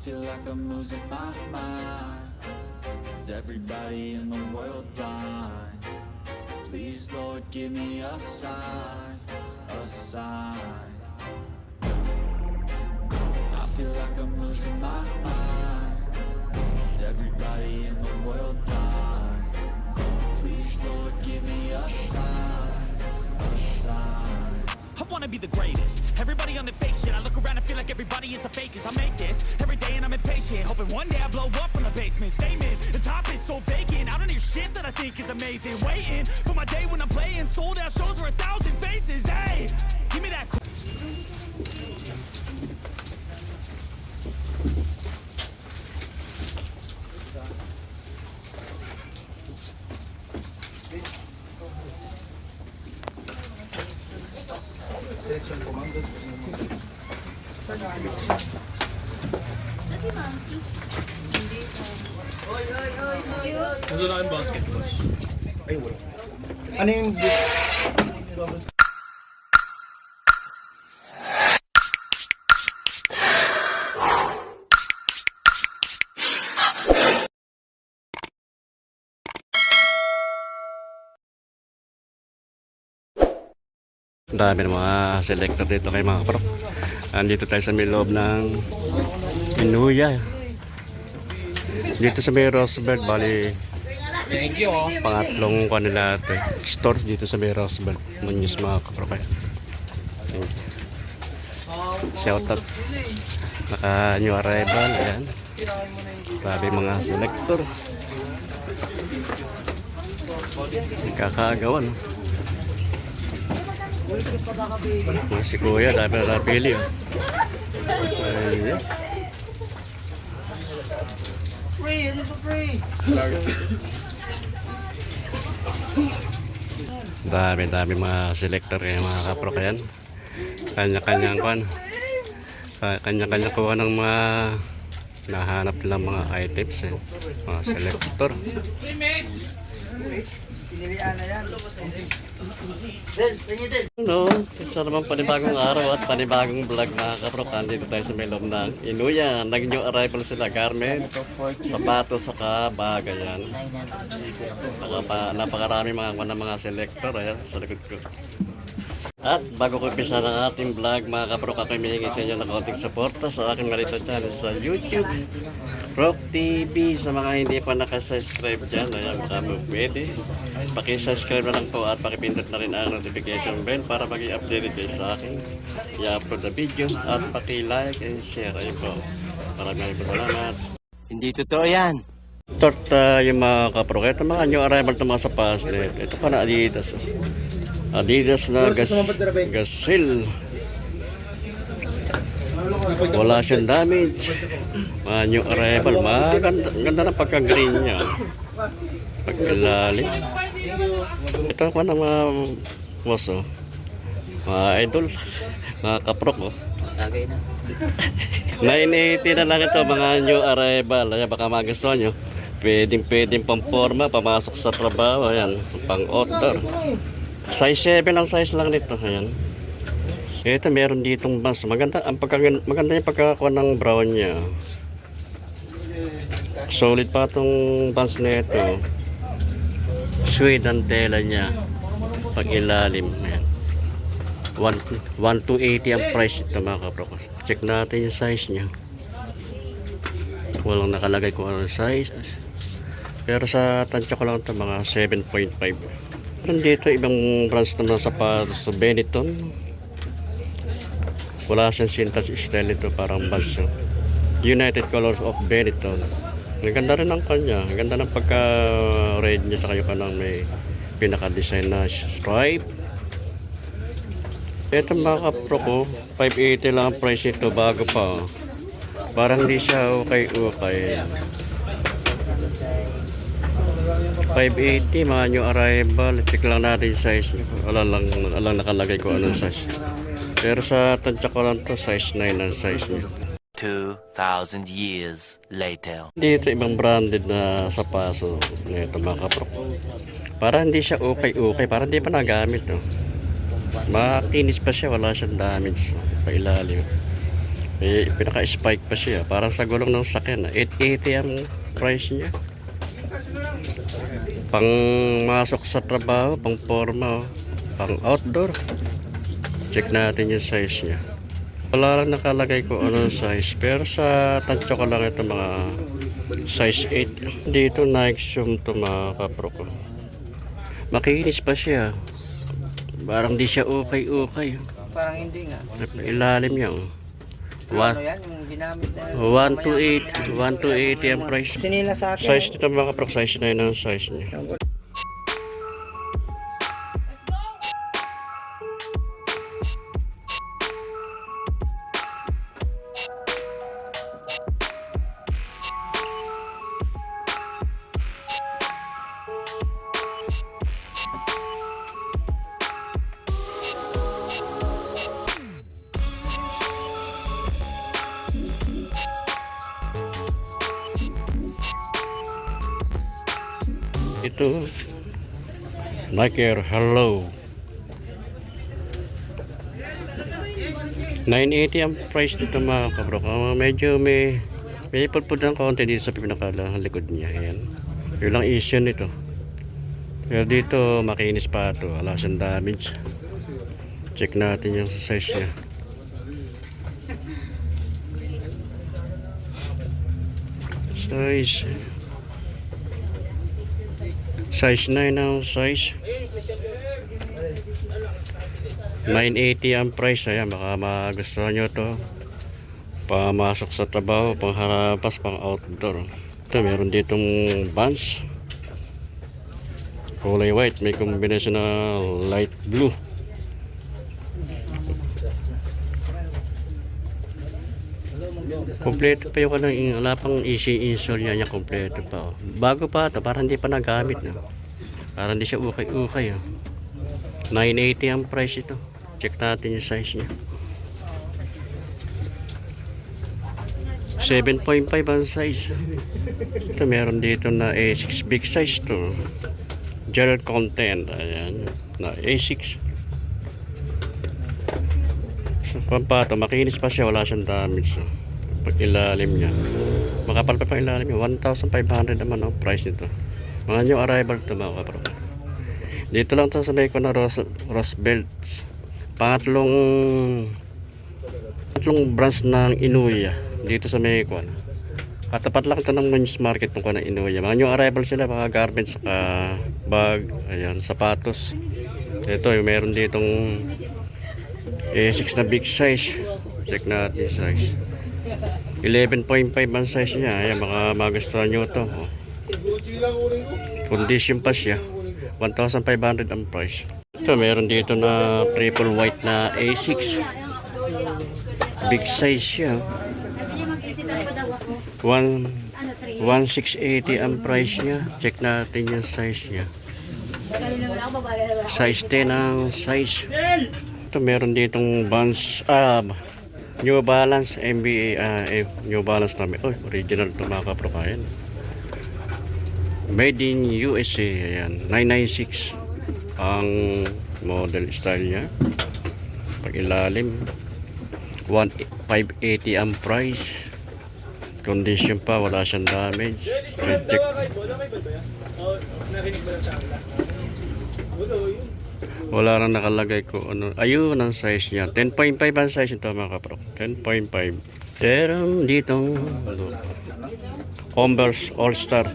feel like I'm losing my mind. Is everybody in the world blind? Please, Lord, give me a sign, a sign. I feel like I'm losing my mind. Is everybody in the world blind? Please, Lord, give me a sign, a sign. I wanna be the greatest. Everybody on the fake shit. I look around and feel like everybody is the fakest. I make this every day and I'm impatient, hoping one day I blow up from the basement. Statement, the top is so vacant. I don't hear shit that I think is amazing. Waiting for my day when I'm playing sold out shows for 1,000 faces. Hey, give me that. Selection commander. Kasi Mamsi. Hindi Gusto na kayong basketball. Ay, wala. Ano yung... Ang dami ng mga selector dito kay mga kapro. Andito tayo sa may loob ng Inuya. Dito sa may Roosevelt, bali pangatlong kanila ito, store dito sa may Roosevelt. Munyos mga kapro kayo. Shout out. Naka new arrival. Ayan. Grabe mga selector. Kakagawa, no? Si Kuya, dami na napili. Free! Ano pa free? Dami mga selector kaya mga kapro kayan. Kanya-kanyang kuhan. Kanya-kanya kuha ng mga nahanap nilang mga items. Mga selector. Pinilian na yan. Ano, isa naman panibagong araw at panibagong vlog mga kapro. Dito tayo sa may loob ng Inuya. Nag-new arrival sila, garment, sapatos, saka baga yan. Napakarami mga selector ayan, sa likod ko. At bago ko umpisa ng ating vlog mga kapro, ako'y mihingi sa inyo ng konting suporta sa aking malito channel sa YouTube, Rock TV. Sa mga hindi pa nakasubscribe dyan, ayan, baka mo pwede pakisubscribe na lang po at pakipindot na rin ang notification bell para maging updated kayo sa aking i-upload na video, at pakilike and share. Ayun po, maraming salamat. Hindi totoo yan. Torta yung mga kapro, ito mga new arrival ng mga sapatos nito. Ito pa na Adidas. Adidas na Gazelle. Wala siyang damage. Mga new arrival. Maganda na pagka-green niya. Pagkalalim. Ito pa na mga boss, oh. Mga idol. Mga kaprok, oh. Tagay na. 980 na lang ito mga new arrival. Ayan, baka magustuhan nyo. Pwedeng pamporma, pamasok sa trabaho. Ayan, pang-outdoor. Size 7 ang size lang nito. Ayan. Ito meron ditong bands. Maganda yung pagkakakuha ng brown niya. Solid pa itong bands nito. Suede ang tela niya. Pag ilalim. Ayan. 1,280 ang price ito mga kapro. Check natin yung size niya. Walang nakalagay kung ano size. Pero sa tansya ko lang ito mga 7.5. Dito ibang brands naman sa sapatos sa Benetton. Wala siyang sintas style ito, parang banso. United Colors of Benetton. Ang ganda rin ng kanya. Ang ganda ng pagka-red niya sa kayo kanang may pinaka-design na stripe. Ito mga kapro ko, 580 lang ang price ito, bago pa. Parang hindi siya okay. 580 mga new arrival. Check lang natin yung size. Alang nakalagay ko anong size. Pero sa tansya ko lang to, size 9 ang size niya. 2,000 years later. Dito ibang branded na sapaso nito mga kapro. Para hindi siya okay. Para hindi pa nagamit, no? Makinis pa siya, wala siyang damage pa ilalim. May pinaka-spike pa siya. Parang sa gulong ng sakyan. 880 ang price niya. Pang masok sa trabaho, pang forma, pang outdoor. Check natin yung size niya. Wala lang nakalagay ko anong size. Pero sa tansyo ko lang ito mga size 8. Dito Nike Zoom to mga kapro ko. Makinis pa siya. Parang di siya okay. Parang hindi nga. Ilalim niya. Ano yan? Yung ginamit na. 128 ang price. Sinila sa akin. Size nito mga kapro, size 9 ang size niya. Ito Nike Air Hello 980 ang price nito mga kabro. Medyo may pudpud ng konti dito sa pinakalang likod niya. Ayan. Yun lang issue nito. Pero dito makinis pa ito. Wala siyang damage. Check natin yung size niya. Size 9 ang size. 980 ang price. Ayan, baka magustuhan nyo to. Pamasok sa trabaho, pangharapas, pang outdoor. Ito, meron ditong Vans. Kulay white, may combination na light blue. Kompleto pa yung kanang wala pang easy install niya, kompleto pa. Oh. Bago pa ito, parang hindi pa nagamit. No? Parang hindi siya ukay-ukay. Oh. 980 ang price ito. Check natin yung size niya. 7.5 ang size. Ito meron dito na A6 big size to. Gel content. Ayan. Na A6. So, pampato, makinis pa siya, wala siyang damage. So. Pag ilalim niya makapal pa ilalim niya. 1,500 naman ang price nito. Mga new arrival to mga kapro. Dito lang sa sabay ko na Rose Belts. Pangatlong branch ng Inuya dito sa Mekwan. Katapat lang ito ng Muñoz Market kung ng Inuya. Mga new arrival sila, mga garments, saka bag, ayan, sapatos. Ito yung meron ditong A6 na big size. Check natin size. 11.5 ang size niya. Ayan, baka magustuhan nyo ito. Oh. Condition pa siya. 1,500 ang price. Ito, meron dito na triple white na A6. Big size siya. 1,680 ang price niya. Check natin yung size niya. Size 10 ang size. Ito, meron ditong Vans, New Balance MBA, New Balance namin. Oh, original ito mga kaprokayan. Made in USA. Ayan, 996 ang model style niya. Pag ilalim 1,580 ang price. Condition pa, wala siyang damage. Check. Wala nang nakalagay ko ano. Ayun ang size niya. 10.5 ang size nito mga kapro. 10.5. Pero dito Converse All Star.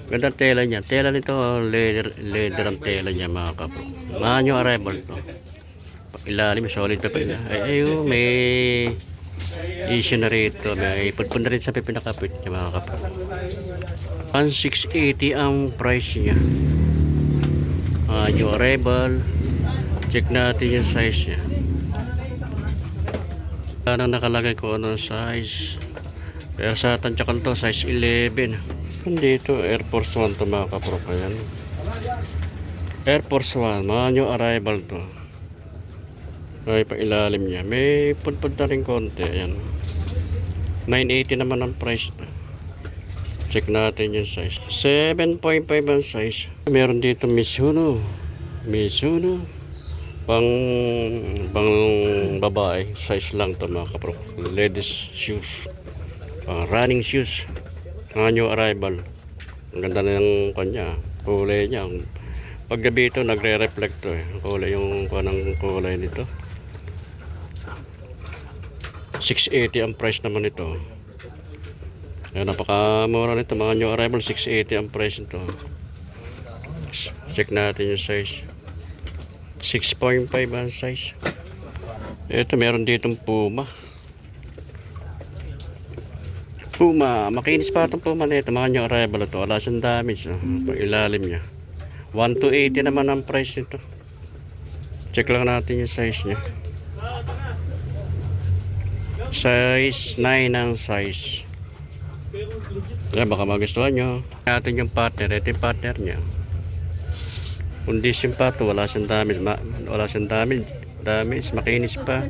Ganda tela niya. Tela nito leather ang tela niya mga kapro. Mga new arrival to. Ilalim solid pa niya. Ayun may issue na rito. May pudpud na rin sa pinakapit niya mga kapro. 1,680 ang price niya. New arrival. Check natin yung size niya. Parang nakalagay ko ano size. Pero sa tansyakan to size 11. Dito Air Force 1 to mga kapropa yan. Air Force 1, mga new arrival to. Ay, pa ilalim niya. May pudpud na rin konti. Ayan. 980 naman ang price. Check natin yung size. 7.5 ang size. Meron dito Mizuno. Pang babae, size lang to mga kapro. Ladies shoes. Running shoes. Mga new arrival. Ang ganda na yung kanya. Kulay niya. Pag gabi ito, nagre-reflect to eh. Kulay yung kulay nito. 680 ang price naman ito. Ayan, napakamura nito. Mga new arrival, 680 ang price nito. Check natin yung size. 6.5 ang size. Ito, meron ditong Puma. Makinis pa itong Puma nito. Mga new arrival ito. Wala siyang damage. Pang ilalim niya. 1,280 naman ang price nito. Check lang natin yung size niya. Size 9 ang size. Kaya baka magustuhan nyo. Natin yung partner. Ito yung partner niya. Condition pa ito. Wala siyang damage. Wala siyang damage. Makinis pa.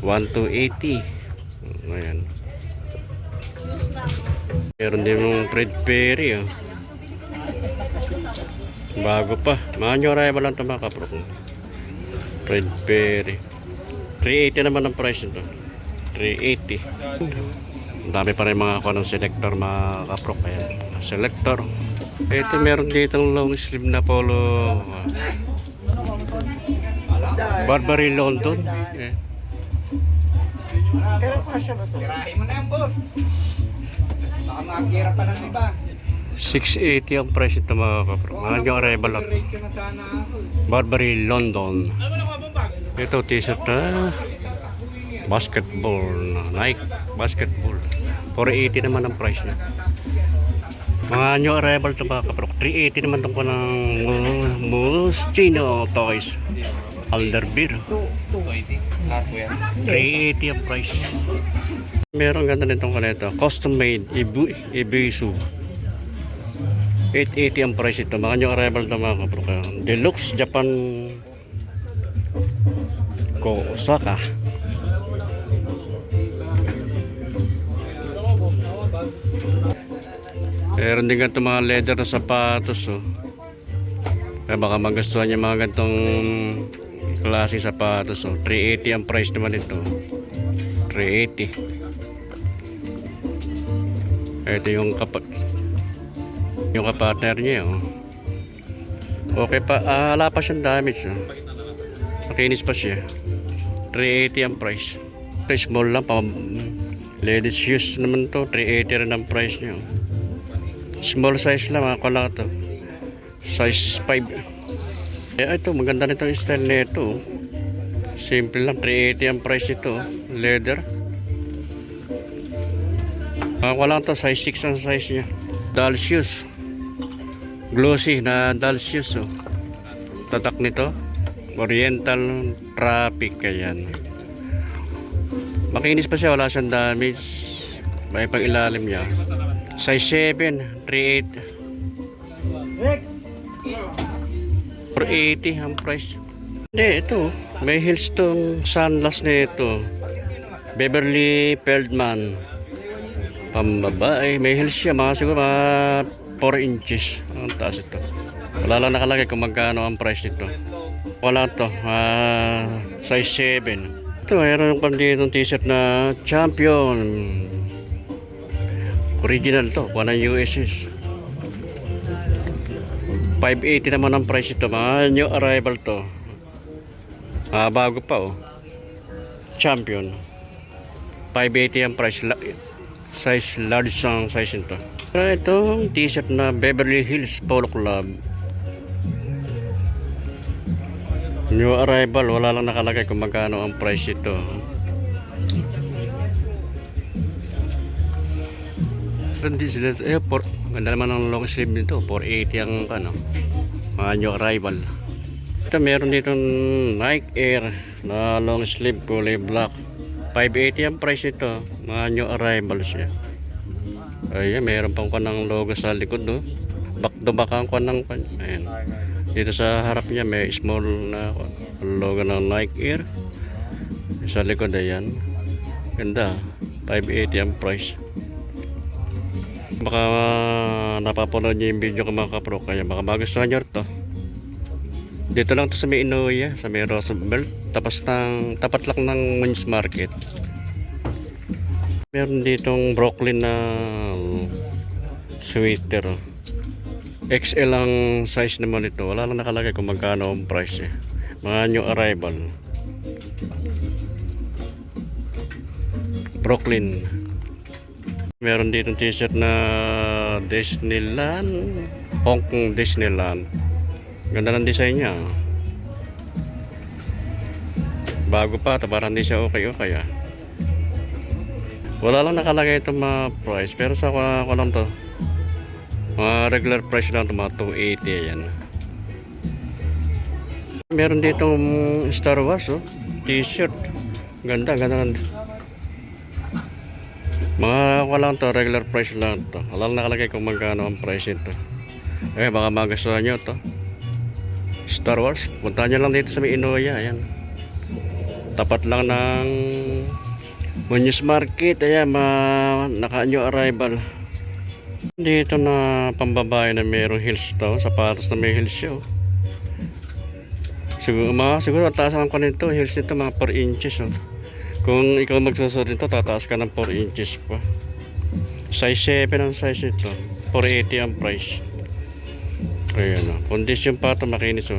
1,280. Ayan. Meron din yung Fred Perry. Bago pa. Mga new arrival lang ito mga kapro. Fred Perry. 380 naman ang price nito. 380. Ang dami pa rin mga ng selector mga kapro. Ayan. Selector. Ito meron dito long sleeve na polo. Burberry London. Pero pa siya ba? Tirahin mo na yan, boss. Baka makakira pa ng iba. 680 ang price ito mga kapro. Mga new arrival lang. Burberry London. Ito t-shirt na basketball. Nike basketball. 480 naman ang price niya. Mga new arrival ito mga kapro. 380 naman itong ng Moschino Toys. Alderbeer. 380 ang price. Meron ganda nitong kanito. Custom made Ibisu. 880 ang price ito. Mga new arrival na mga kapro. Deluxe Japan Osaka. Meron din ganito mga leather na sapatos. Kaya baka magustuhan niya mga ganitong klase sapatos. 380 ang price naman ito. 380. Ito yung kapatner niya. Okay pa. Wala pa siyang damage. Makinis pa siya. 380 ang price. Ito small lang. Ladies shoes naman to. 380 rin ang price niya. Small size lang. Wala to. Size 5. Ito maganda nitong style nito. Simple lang. 380 ang price nito. Leather. Wala to. Size 6 ang size niya. Doll shoes. Glossy na doll shoes. Tatak nito. Oriental Traffic. Ayan. Makinis pa siya. Wala siyang damage. May pang ilalim niya. Size 7. 380. 480 ang price. Hindi, ito. May heels tong sandals na ito. Beverly Feldman. Pambabae. May heels siya. Mga siguro mga 4 inches. Ang taas ito. Wala lang nakalagay kung magkano ang price nito. Wala to. Size 7. Ito, mayroon pa dito t-shirt na Champion. Original to. Kuha ng USS. 580 naman ang price ito. Mga new arrival to. Bago pa Champion. 580 ang price. Size large ang size nito. Itong t-shirt na Beverly Hills Polo Club. New arrival. Wala lang nakalagay kung magkano ang price ito. Hindi sila. Ganda naman ang long sleeve nito. 480 ang mga new arrival. Ito meron dito Nike Air na long sleeve kulay black. 580 ang price ito. Mga new arrival siya. Ayan, meron pang kanang logo sa likod. Back to back ang kanang. Ayan. Dito sa harap niya may small na logo ng Nike Air. Sa likod ayan. Ganda. 580 ang price. Baka napapanood niyo yung video ko mga kapro. Kaya baka magustuhan nyo ito. Dito lang to sa may Inoya, sa may Roosevelt, tapat lang ng Muñoz Market. Meron ditong Brooklyn na sweater. XL ang size naman ito. Wala lang nakalagay kung magkano ang price eh. Mga new arrival. Brooklyn. Meron ditong t-shirt na Disneyland, Hong Kong Disneyland. Ganda ng design niya. Bago pa, parang hindi siya okay ah. Wala lang nakalagay itong mga price, pero sa ko lang to. Mga regular price lang ito, mga 280 yan. Meron ditong Star Wars t-shirt. Ganda. Mga lang to, regular price lang to. Wala lang nakalagay kung magkano ang price ito. Baka magustuhan nyo to. Star Wars, punta nyo lang dito sa may Inoya. Ayan. Tapat lang ng Muñoz Market. Ayan, naka-new arrival. Dito na pambabae na mayroong heels to. Sapatos na may heels siya. Siguro taas ang nito. Heels nito mga 4 inches. Kung ikaw magsusot nito, tataas ka ng 4 inches pa. Size 7 ang size ito. 480 ang price. Ayan, condition pa ito, makinis